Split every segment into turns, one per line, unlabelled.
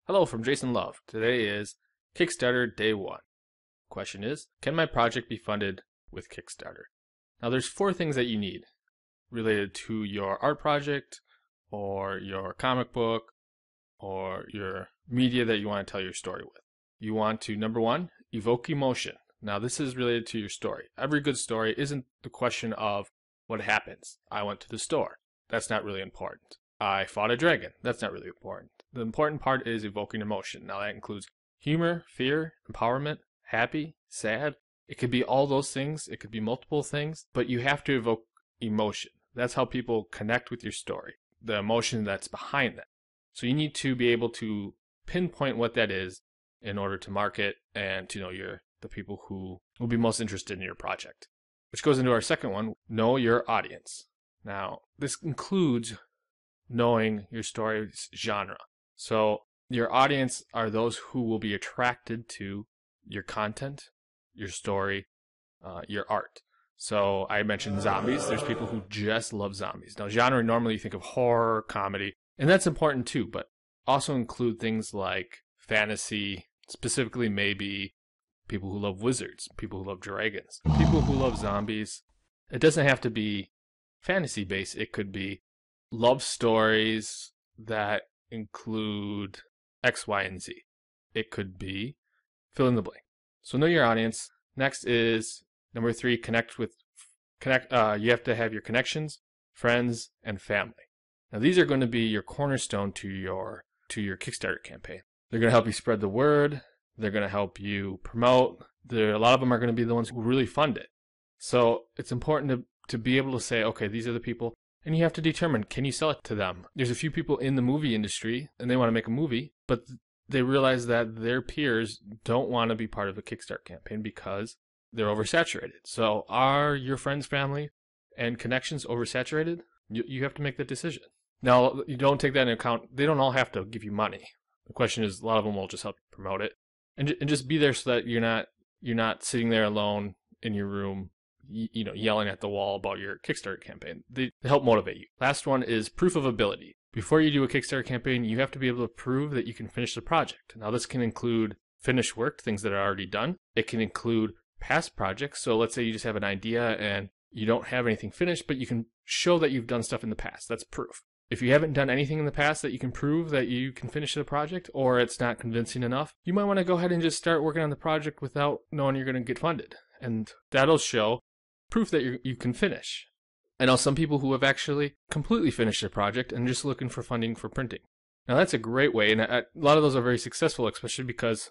Hello from Jason Love. Today is Kickstarter Day 1. Question is, can my project be funded with Kickstarter? Now there's 4 things that you need related to your art project or your comic book or your media that you want to tell your story with. You want to, number 1, evoke emotion. Now this is related to your story. Every good story isn't the question of what happens. I went to the store. That's not really important. I fought a dragon. That's not really important. The important part is evoking emotion. Now that includes humor, fear, empowerment, happy, sad. It could be all those things. It could be multiple things, but you have to evoke emotion. That's how people connect with your story, the emotion that's behind that. So you need to be able to pinpoint what that is in order to market and to know the people who will be most interested in your project. Which goes into our second one, know your audience. Now, this includes knowing your story's genre. So your audience are those who will be attracted to your content, your story, your art. So I mentioned zombies. There's people who just love zombies. Now genre, normally you think of horror, comedy, and that's important too, but also include things like fantasy, specifically maybe people who love wizards, people who love dragons, people who love zombies. It doesn't have to be fantasy based. It could be love stories that include X, Y, and Z. It could be fill in the blank. So know your audience. Next is number 3, you have to have your connections, friends, and family. Now these are going to be your cornerstone to your Kickstarter campaign. They're going to help you spread the word. They're going to help you promote. A lot of them are going to be the ones who really fund it. So it's important to be able to say, okay, these are the people. And you have to determine, can you sell it to them? There's a few people in the movie industry, and they want to make a movie, but they realize that their peers don't want to be part of a Kickstarter campaign because they're oversaturated. So are your friends, family, and connections oversaturated? You have to make that decision. Now, you don't take that into account. They don't all have to give you money. The question is, a lot of them will just help you promote it. And just be there so that you're not sitting there alone in your room, yelling at the wall about your Kickstarter campaign. They help motivate you. Last one is proof of ability. Before you do a Kickstarter campaign, you have to be able to prove that you can finish the project. Now this can include finished work, things that are already done. It can include past projects. So let's say you just have an idea and you don't have anything finished, but you can show that you've done stuff in the past. That's proof. If you haven't done anything in the past that you can prove that you can finish the project, or it's not convincing enough, you might want to go ahead and just start working on the project without knowing you're going to get funded. And that'll show proof that you can finish. I know some people who have actually completely finished their project and just looking for funding for printing. Now that's a great way, and a lot of those are very successful, especially because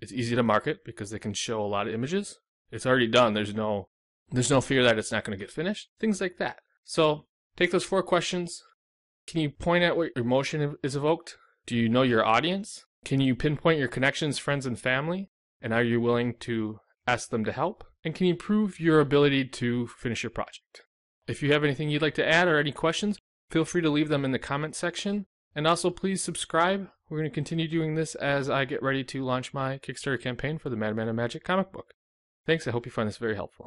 it's easy to market, because they can show a lot of images. It's already done. There's no fear that it's not going to get finished. Things like that. So take those 4 questions. Can you point at what emotion is evoked? Do you know your audience? Can you pinpoint your connections, friends, and family? And are you willing to ask them to help? And can you prove your ability to finish your project? If you have anything you'd like to add or any questions, feel free to leave them in the comment section. And also please subscribe. We're going to continue doing this as I get ready to launch my Kickstarter campaign for the Madman of Magic comic book. Thanks, I hope you find this very helpful.